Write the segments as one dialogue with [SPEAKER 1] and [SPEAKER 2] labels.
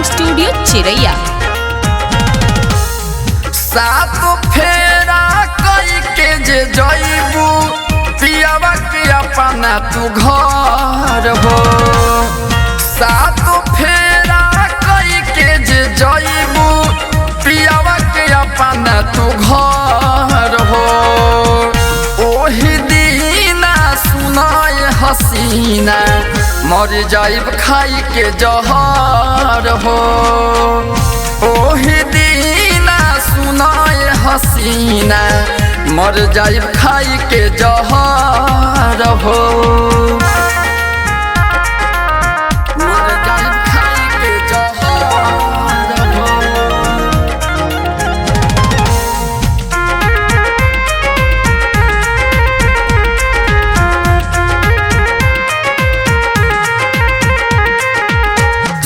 [SPEAKER 1] Studio चिरैया।
[SPEAKER 2] सात फेरा कई के जे जइबू पियावा के अपना तू घर हो। सात फेरा कई के जे जइबू पियावा के अपना तू घर हो। ओही दीना सुनाए हसीना मर जाइब खाई के जहर हो। ओही दीना सुनाए हसीना मर जाइब खाई के जहर हो। मर जाइब खाई के जहर हो।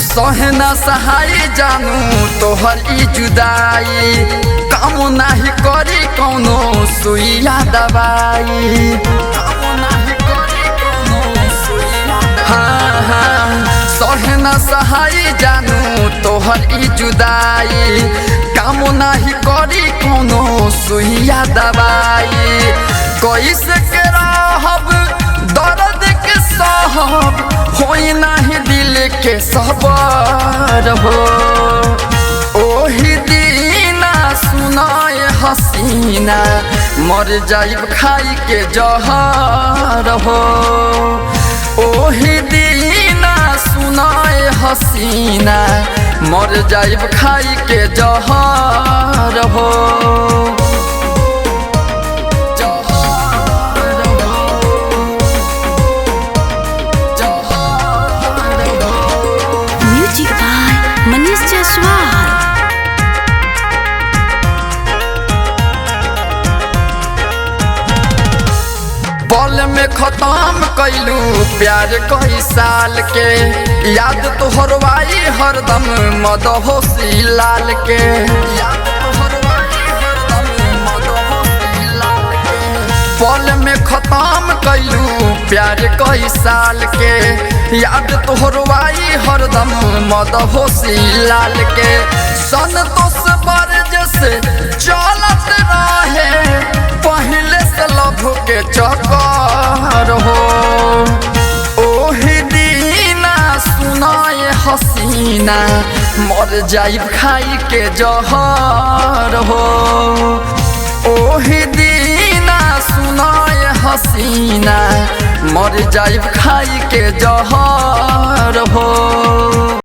[SPEAKER 2] सहना सहाय जानू तोहर ई जुदाई काम नाही करी कौनो सुइया दवाई। हाँ हाँ सहना सहाय जानू तोहर ई जुदाई काम नाही करी कौनो सुइया दवाई। कैसे के रहब दर्द के सहब होई नाही दिल के सबर हो। ओही दीना सुनाए हसीना मर जाइब खाई के जहर हो। ओही दीना सुनाए हसीना मर जाइब खाई के जहर हो।
[SPEAKER 1] मनीष जायसवाल।
[SPEAKER 2] पल में खत्म कैलू प्यार कई साल के याद तोहरवाई हरदम मदहोशी लाल के। पल में खत्म कैलू प्यार कई साल के याद तोहरवाई हरदम मदहोशी लाल के। संतोष बरज से चलत रहे पहले से लभ के चक्कर हो। ओही दीना सुनाए हसीना मर जाइब खाई के जहर हो। ओही दीना सुनाए हसीना मर जाइब खाई के जहर हो।